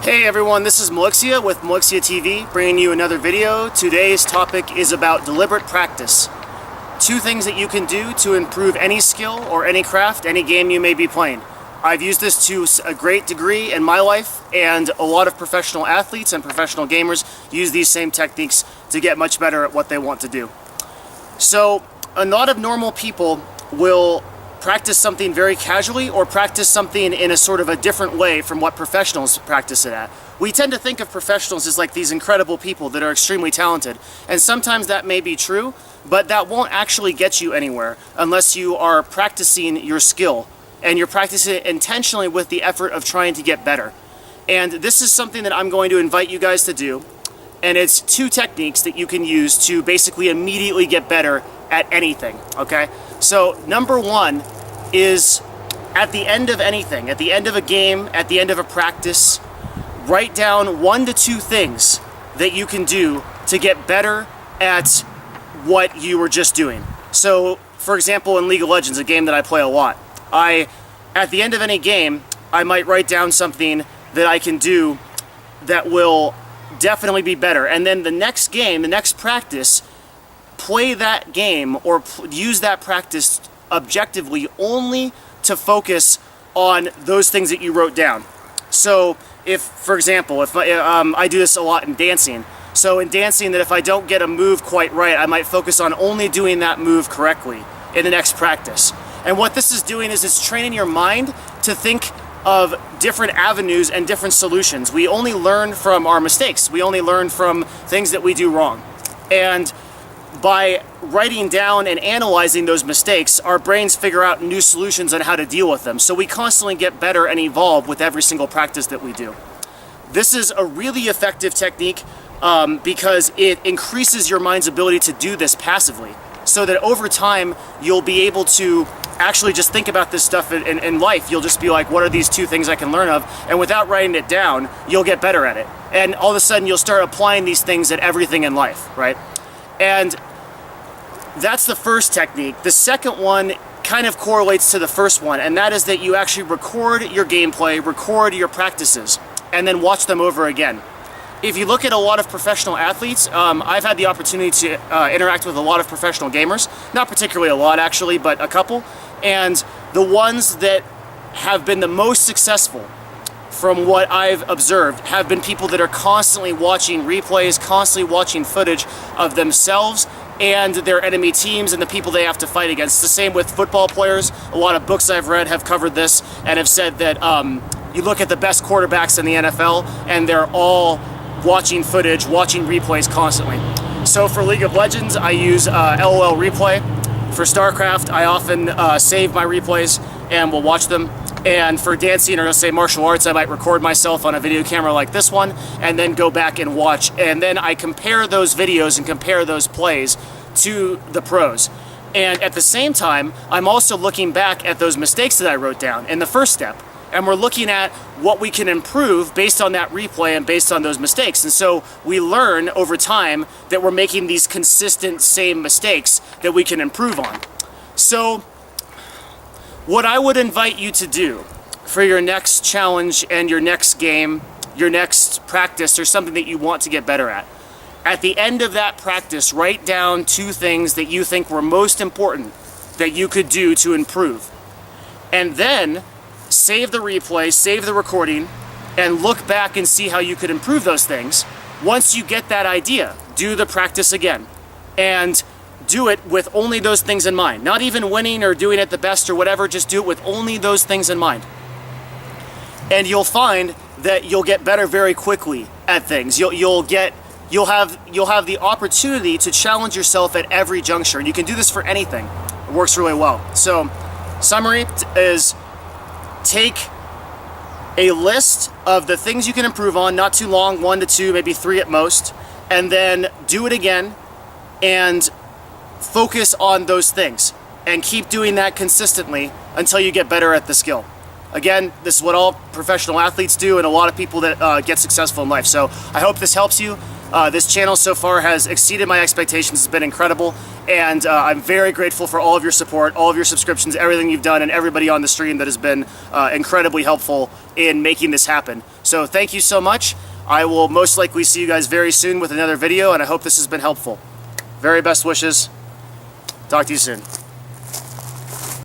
Hey everyone, this is Mylixia with Mylixia TV, bringing you another video. Today's topic is about deliberate practice. 2 things that you can do to improve any skill or any craft, any game you may be playing. I've used this to a great degree in my life, and a lot of professional athletes and professional gamers use these same techniques to get much better at what they want to do. So, a lot of normal people will practice something very casually or practice something in a sort of a different way from what professionals practice it at. We tend to think of professionals as like these incredible people that are extremely talented, and sometimes that may be true, but that won't actually get you anywhere unless you are practicing your skill and you're practicing it intentionally with the effort of trying to get better. And this is something that I'm going to invite you guys to do, and it's 2 techniques that you can use to basically immediately get better at anything, okay? So number 1 is at the end of anything, at the end of a game, at the end of a practice, write down 1 to 2 things that you can do to get better at what you were just doing. So, for example, in League of Legends, a game that I play a lot, at the end of any game, I might write down something that I can do that will definitely be better. And then the next game, the next practice, play that game or use that practice objectively only to focus on those things that you wrote down. So if, for example, if I do this a lot in dancing, so in dancing that if I don't get a move quite right, I might focus on only doing that move correctly in the next practice. And what this is doing is it's training your mind to think of different avenues and different solutions. We only learn from our mistakes. We only learn from things that we do wrong. And by writing down and analyzing those mistakes, our brains figure out new solutions on how to deal with them. So we constantly get better and evolve with every single practice that we do. This is a really effective technique because it increases your mind's ability to do this passively, so that over time you'll be able to actually just think about this stuff in life. You'll just be like, what are these 2 things I can learn of? And without writing it down, you'll get better at it. And all of a sudden you'll start applying these things at everything in life, right? And that's the first technique. The second one kind of correlates to the first one, and that is that you actually record your gameplay, record your practices, and then watch them over again. If you look at a lot of professional athletes, I've had the opportunity to interact with a lot of professional gamers, not particularly a lot actually, but a couple, and the ones that have been the most successful from what I've observed have been people that are constantly watching replays, constantly watching footage of themselves and their enemy teams and the people they have to fight against. The same with football players. A lot of books I've read have covered this and have said that you look at the best quarterbacks in the NFL and they're all watching footage, watching replays constantly. So for League of Legends, I use LOL Replay. For StarCraft, I often save my replays and will watch them. And for dancing or say martial arts, I might record myself on a video camera like this one and then go back and watch. And then I compare those videos and compare those plays to the pros. And at the same time, I'm also looking back at those mistakes that I wrote down in the first step. And we're looking at what we can improve based on that replay and based on those mistakes. And so we learn over time that we're making these consistent same mistakes that we can improve on. So what I would invite you to do for your next challenge and your next game, your next practice, or something that you want to get better at the end of that practice, write down 2 things that you think were most important that you could do to improve. And then save the replay, save the recording, and look back and see how you could improve those things. Once you get that idea, do the practice again. And do it with only those things in mind. Not even winning or doing it the best or whatever, just do it with only those things in mind. And you'll find that you'll get better very quickly at things. You'll have the opportunity to challenge yourself at every juncture. And you can do this for anything. It works really well. So, summary is take a list of the things you can improve on, not too long, 1 to 2, maybe 3 at most, and then do it again and focus on those things and keep doing that consistently until you get better at the skill. Again, this is what all professional athletes do and a lot of people that get successful in life. So I hope this helps you. This channel so far has exceeded my expectations. It's been incredible, and I'm very grateful for all of your support, all of your subscriptions, everything you've done, and everybody on the stream that has been incredibly helpful in making this happen. So thank you so much. I will most likely see you guys very soon with another video, and I hope this has been helpful. Very best wishes. Talk to you soon.